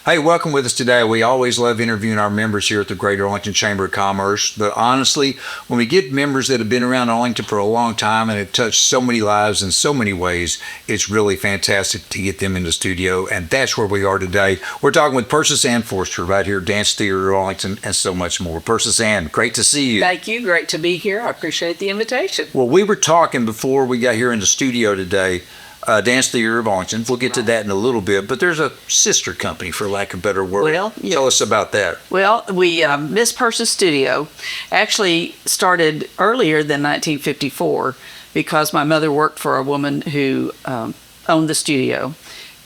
Hey, welcome with us today. We always love interviewing our members here at the Greater Arlington Chamber of Commerce. But honestly, when we get members that have been around Arlington for a long time and have touched so many lives in so many ways, it's really fantastic to get them in the studio. And that's where we are today. We're talking with Persis Ann Forster right here, Dance Theatre of Arlington, and so much more. Persis Ann, great to see you. Thank you. Great to be here. I appreciate the invitation. Well, we were talking before we got here in the studio today. Dance Theatre of Arlington. We'll get to that in a little bit, but there's a sister company, for lack of a better word. Well, yes. Tell us about that. Well, Miss Persis Studio actually started earlier than 1954 because my mother worked for a woman who owned the studio.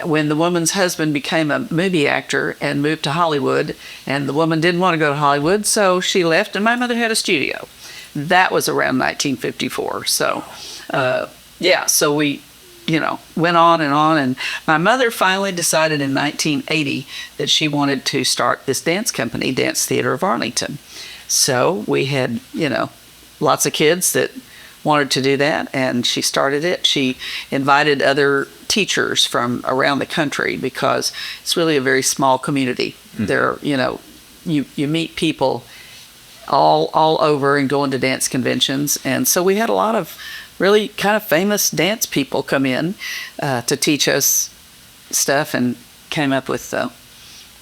When the woman's husband became a movie actor and moved to Hollywood, and the woman didn't want to go to Hollywood, so she left, and my mother had a studio. That was around 1954. So, so we went on, and my mother finally decided in 1980 that she wanted to start this dance company, Dance Theatre of Arlington. So we had, lots of kids that wanted to do that, and she started it. She invited other teachers from around the country because it's really a very small community. Mm-hmm. There, you meet people all over and going to dance conventions, and so we had a lot of really kind of famous dance people come in to teach us stuff and came up with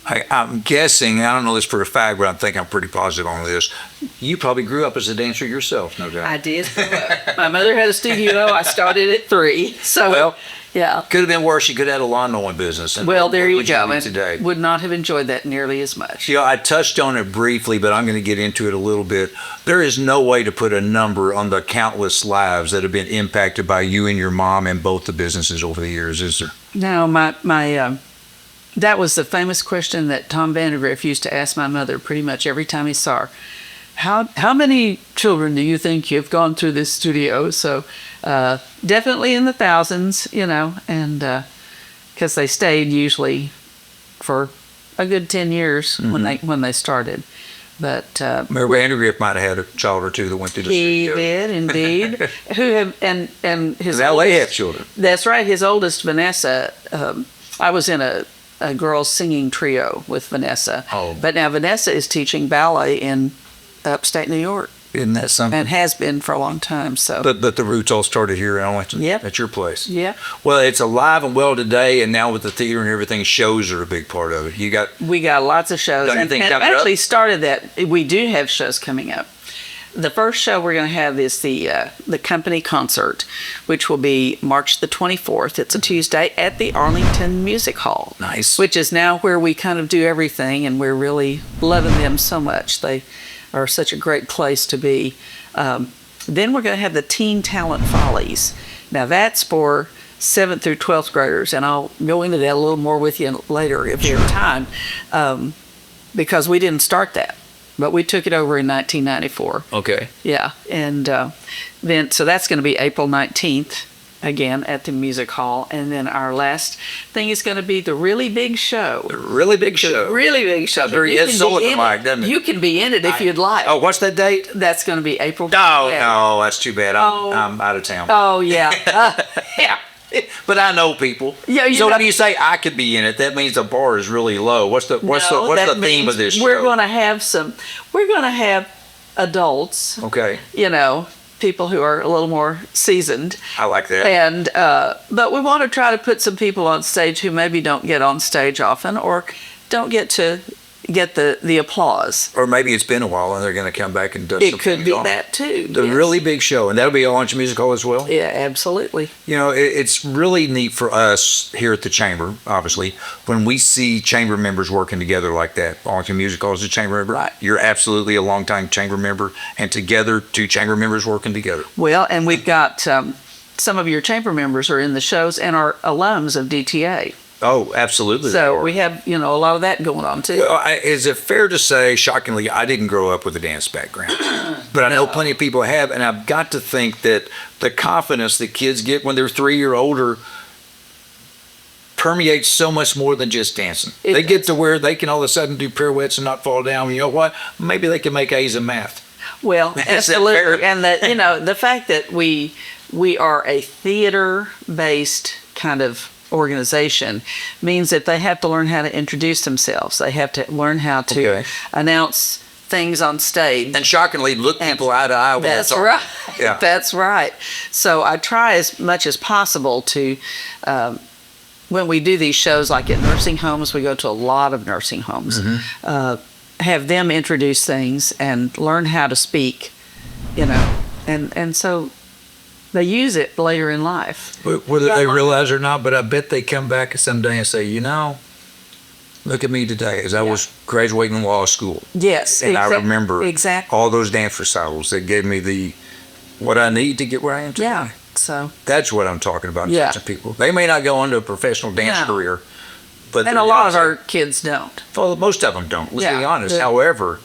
I'm guessing, I don't know this for a fact, but I think I'm pretty positive on this. You probably grew up as a dancer yourself, no doubt. I did grow up. My mother had a studio. I started at 3. So, well, yeah. Could have been worse. You could have had a lawn mowing business. And well, there you go. Today. Would not have enjoyed that nearly as much. I touched on it briefly, but I'm going to get into it a little bit. There is no way to put a number on the countless lives that have been impacted by you and your mom and both the businesses over the years, is there? No, that was the famous question that Tom Vandegrift used to ask my mother pretty much every time he saw her. How many children do you think you've gone through this studio? So definitely in the thousands, and because they stayed usually for a good 10 years mm-hmm. when they started. But Mayor Vandegrift might have had a child or two that went through the studio. He did indeed. and his now they have children. That's right. His oldest, Vanessa. I was in a girls singing trio with Vanessa. Oh. But now Vanessa is teaching ballet in upstate New York. Isn't that something? And has been for a long time. So. But the roots all started here in Arlington. Yep. At your place. Yeah. Well, it's alive and well today, and now with the theater and everything, shows are a big part of it. We got lots of shows. And actually started that. We do have shows coming up. The first show we're going to have is the company concert, which will be March the 24th. It's a Tuesday at the Arlington Music Hall. Nice. Which is now where we kind of do everything, and we're really loving them so much. They are such a great place to be. Then we're going to have the Teen Talent Follies. Now that's for 7th through 12th graders, and I'll go into that a little more with you later if we have time, because we didn't start that. But we took it over in 1994. Okay. Yeah. And then, so that's going to be April 19th, again, at the Music Hall. And then our last thing is going to be the Really Big Show. The Really Big Show. Really Big Show. It's so looking like, doesn't it? You can be in it if you'd like. Oh, what's that date? That's going to be April 12th. No, that's too bad. I'm out of town. Oh, yeah. Yeah. But I know people. Yeah, so when you say I could be in it, that means the bar is really low. What's the theme of this show? We're going to have adults. Okay. People who are a little more seasoned. I like that. And but we want to try to put some people on stage who maybe don't get on stage often or don't get to get the applause. Or maybe it's been a while and they're going to come back and dust It could be that too. The Really Big Show. And that'll be Arlington Music Hall as well? Yeah, absolutely. It's really neat for us here at the Chamber, obviously, when we see Chamber members working together like that. Arlington Music Hall is a Chamber member. Right. You're absolutely a longtime Chamber member. And together, 2 Chamber members working together. Well, and we've got some of your Chamber members are in the shows and are alums of DTA. Oh, absolutely. So we have, a lot of that going on too. Is it fair to say, shockingly, I didn't grow up with a dance background, but I know plenty of people have, and I've got to think that the confidence that kids get when they're 3 or older permeates so much more than just dancing. They get to where they can all of a sudden do pirouettes and not fall down. You know what? Maybe they can make A's in math. Well, absolutely. And that, the fact that we are a theater-based kind of organization means that they have to learn how to introduce themselves. They have to learn how to announce things on stage. And shockingly, look people eye to eye. That's right. Yeah. That's right. So I try as much as possible to, when we do these shows, like at nursing homes, we go to a lot of nursing homes, have them introduce things and learn how to speak, and so they use it later in life. Whether they realize it or not, but I bet they come back someday and say, look at me today as I was graduating law school. Yes. And I remember exactly all those dance recitals that gave me what I need to get where I am today. Yeah. So that's what I'm talking about. Yeah. People. They may not go into a professional dance career, but a lot of our kids don't. Well, most of them don't. Let's be honest. However,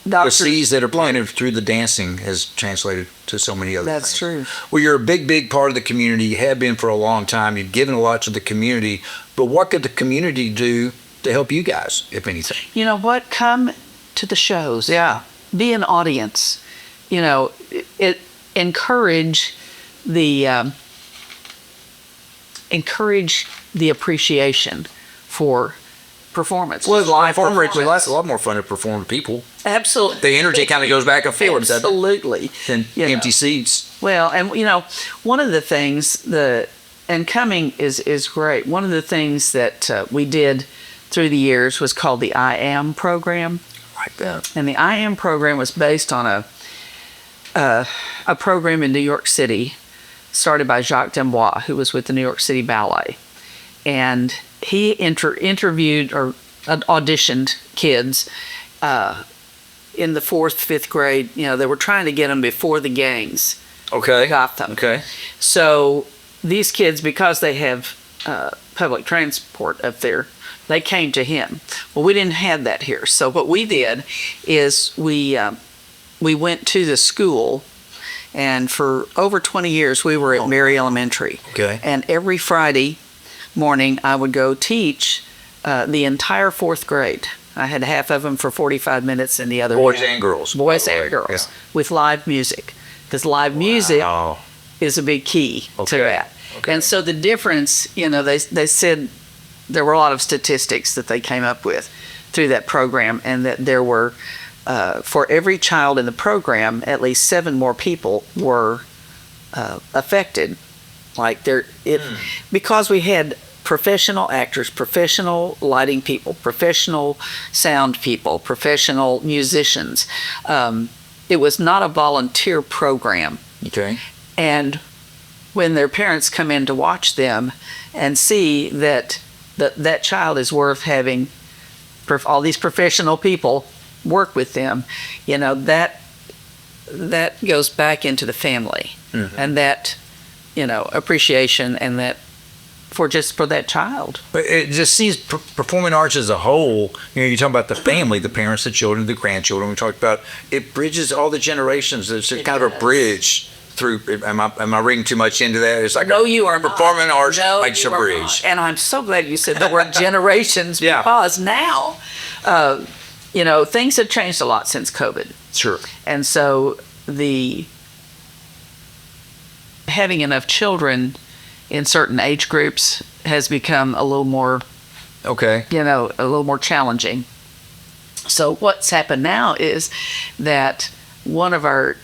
the seeds that are planted through the dancing has translated to so many other things. That's true. Well, you're a big part of the community. You have been for a long time. You've given a lot to the community. But what could the community do to help you guys, if anything? You know what? Come to the shows. Yeah. Be an audience. Encourage the appreciation for performance. Well, live performance. It's a lot more fun to perform to people. Absolutely. The energy kind of goes back and forth. Absolutely. Than empty seats. Well, and one of the things and coming is great. One of the things that we did through the years was called the I Am program. Like that. And the I Am program was based on a program in New York City started by Jacques D'Amboise, who was with the New York City Ballet. And he interviewed or auditioned kids in the 4th, 5th grade. They were trying to get them before the gangs got them. Okay. So these kids, because they have public transport up there, they came to him. Well, we didn't have that here. So what we did is we went to the school, and for over 20 years we were at Mary Elementary. Okay. And every Friday morning I would go teach the entire 4th grade. I had half of them for 45 minutes and the other boys and girls. Boys and girls with live music, because live music is a big key to that. Okay. And so the difference, they said there were a lot of statistics that they came up with through that program, and that there were for every child in the program, at least 7 more people were affected. Because we had professional actors, professional lighting people, professional sound people, professional musicians. It was not a volunteer program. Okay. And when their parents come in to watch them and see that that child is worth having all these professional people work with them, that goes back into the family. Mm-hmm. And that, appreciation, and that for that child. But it just seems performing arts as a whole, you're talking about the family, the parents, the children, the grandchildren. We talked about it bridges all the generations. It's kind of a bridge through. Am I reading too much into that? It's like you are performing not. arts makes a bridge. And I'm so glad you said the word generations because now, things have changed a lot since COVID. Sure. And so having enough children in certain age groups has become a little more, a little more challenging. So what's happened now is that one of our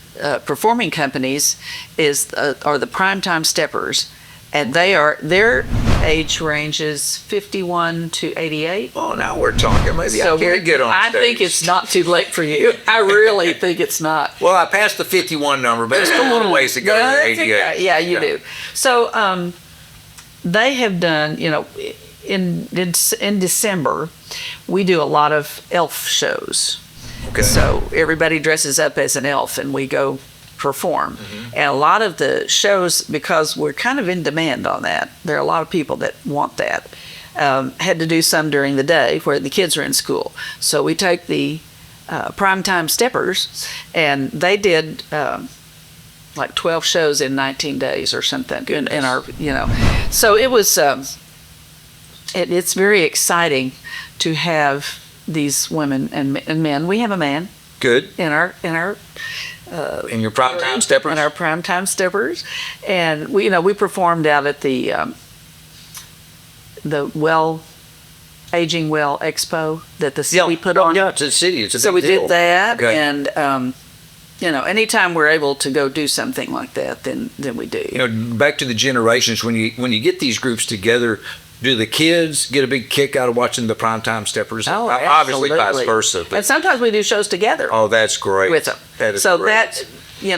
performing companies are the Primetime Steppers, and their age range is 51 to 88. Oh, now we're talking. Maybe I can't get on stage. I think it's not too late for you. I really think it's not. Well, I passed the 51 number, but it's still a little ways to go to 88. Yeah, you do. So they have done, in December, we do a lot of elf shows. Okay. So everybody dresses up as an elf and we go perform. Mm-hmm. And a lot of the shows, because we're kind of in demand on that, there are a lot of people that want that, had to do some during the day where the kids are in school. So we take the Primetime Steppers, and they did like 12 shows in 19 days or something. In our, so it was, it's very exciting to have these women and men. We have a man. Good. In your Primetime Steppers? In our Primetime Steppers. And we performed out at the Aging Well Expo that the city put on. Yeah, it's a city. It's a So big we deal. did that, Okay. and anytime we're able to go do something like that, then we do. Back to the generations, when you get these groups together, do the kids get a big kick out of watching the primetime steppers? Oh, Obviously, vice absolutely. versa. But, And sometimes we do shows together oh, that's great. with them. That is so great. that you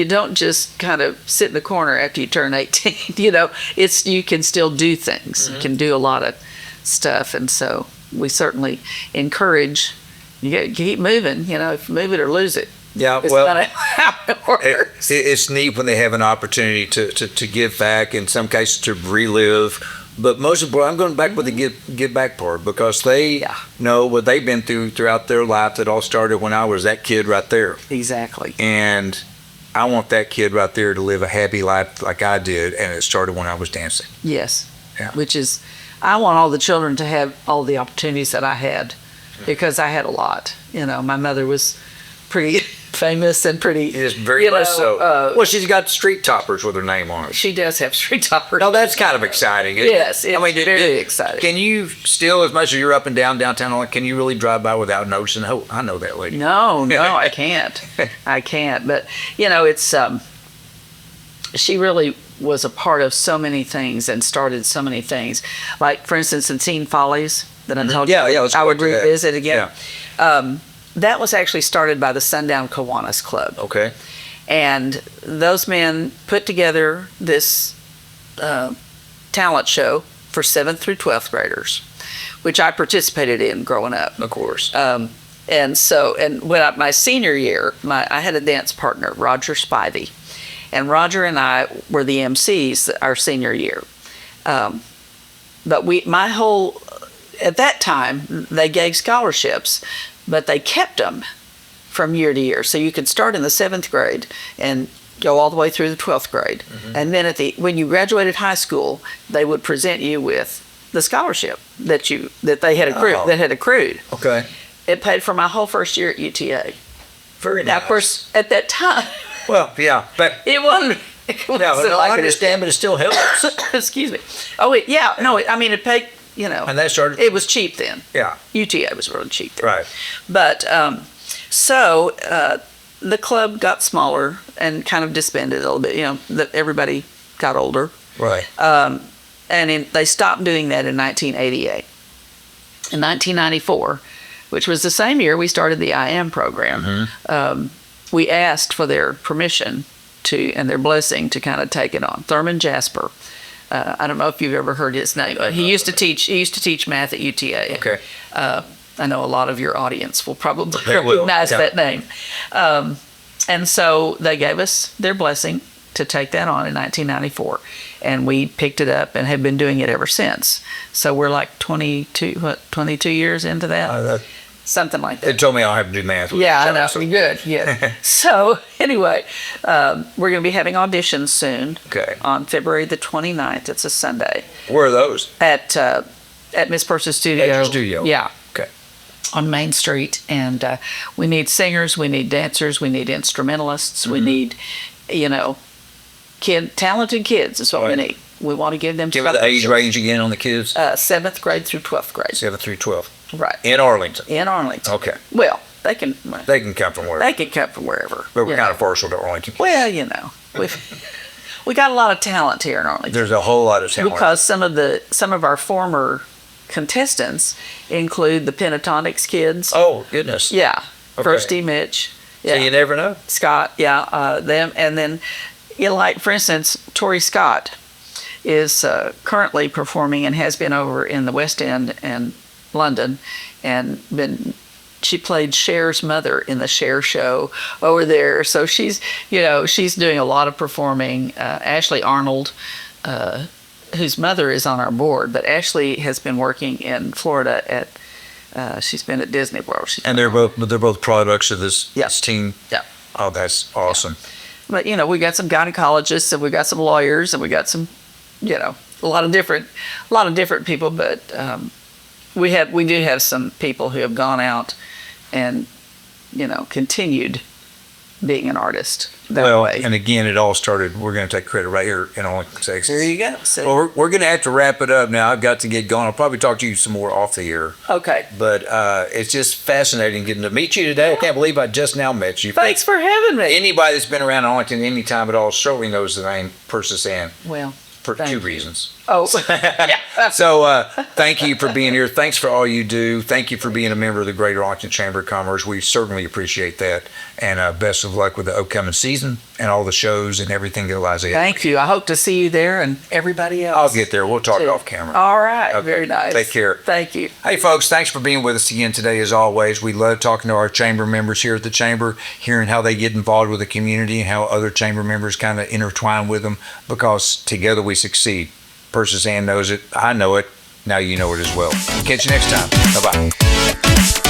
don't just kind of sit in the corner after you turn 18. You can still do things. Mm-hmm. You can do a lot of stuff, and so we certainly encourage. You got to keep moving. If you move it or lose it. Yeah, It's well, kinda how it works. it's neat when they have an opportunity to give back, in some cases to relive. But most of all, I'm going back with the give back part, because they know what they've been throughout their life. That all started when I was that kid right there. Exactly. And I want that kid right there to live a happy life like I did, and it started when I was dancing. Yes. Yeah. Which is, I want all the children to have all the opportunities that I had, because I had a lot. My mother was pretty famous and pretty. It is very much so. Well, she's got street toppers with her name on it. She does have street toppers. No, that's kind of exciting. Yes, it's very exciting. Can you still, as much as you're up and down downtown, can you really drive by without noticing? Oh, I know that lady. No, I can't. I can't. But it's she really was a part of so many things and started so many things. Like, for instance, in Teen Follies that I told you, I would revisit again. Yeah. That was actually started by the Sundown Kiwanis Club. Okay. And those men put together this talent show for 7th through 12th graders, which I participated in growing up. Of course. And when my senior year, I had a dance partner, Roger Spivey. And Roger and I were the MCs our senior year. But at that time, they gave scholarships, but they kept them from year to year. So you could start in the 7th grade and go all the way through the 12th grade. Mm-hmm. And then when you graduated high school, they would present you with the scholarship that they had accrued. Okay. It paid for my whole first year at UTA. Very nice. Now, of course, at that time, well, yeah, but it wasn't. I understand, but it still helps. Excuse me. Oh, it paid. And that started. It was cheap then. Yeah. UTA was really cheap then. Right. But the club got smaller and kind of disbanded a little bit. That everybody got older. Right. They stopped doing that in 1988. In 1994, which was the same year we started the IM program, we asked for their permission and their blessing to kind of take it on. Thurman Jasper. I don't know if you've ever heard his name. He used to teach math at UTA. Okay. I know a lot of your audience will probably recognize that name. And so they gave us their blessing to take that on in 1994. And we picked it up and have been doing it ever since. So we're like 22 years into that? Something like that. They told me I'll have to do math. Yeah, I know. Good. Yeah. So anyway, we're going to be having auditions soon. Okay. On February the 29th. It's a Sunday. Where are those? At Miss Persis Studio. At your studio. Yeah. Okay. On Main Street. And we need singers, we need dancers, we need instrumentalists, we need, talented kids is what we need. We want to give them. Give me the age range again on the kids. 7th grade through 12th grade. 7th through 12th. Right. In Arlington. In Arlington. Okay. Well, they can come from wherever. They can come from wherever. But we're kind of partial to Arlington. Well, we got a lot of talent here in Arlington. There's a whole lot of talent. Because some of our former contestants include the Pentatonics kids. Oh, goodness. Yeah. Okay. Firsty Mitch. Yeah. So you never know. Scott, them. And then, like, for instance, Tori Scott is currently performing and has been over in the West End and London, and she played Cher's mother in the Cher show over there. So she's doing a lot of performing. Ashley Arnold, whose mother is on our board, but Ashley has been working in Florida she's been at Disney World. And they're both products of this team. Yeah. Oh, that's awesome. Yeah. But we got some gynecologists and we got some lawyers and we got some, a lot of different people. But we do have some people who have gone out and continued being an artist that Well, way. and again, it all started. We're going to take credit right here in Arlington, Texas. There you go. So, Well, we're going to have to wrap it up now. I've got to get going. I'll probably talk to you some more off the air. okay. But it's just fascinating getting to meet you today. I can't believe I just now met you. Thanks for having me. Anybody that's been around Arlington any time at all surely knows the name Persis Ann Well, for thank two you. reasons. Oh, So thank you for being here. Thanks for all you do. Thank you for being a member of the Greater Arlington Chamber of Commerce. We certainly appreciate that. And best of luck with the upcoming season and all the shows and everything that lies ahead. thank you. I hope to see you there and everybody else. I'll get there. We'll talk too. off camera. All right. Okay. Very nice. Take care. Thank you. Hey, folks, thanks for being with us again today, as always. We love talking to our chamber members here at the chamber, hearing how they get involved with the community and how other chamber members kind of intertwine with them, because together we succeed. Persis Ann knows it. I know it. Now you know it as well. Catch you next time. Bye-bye.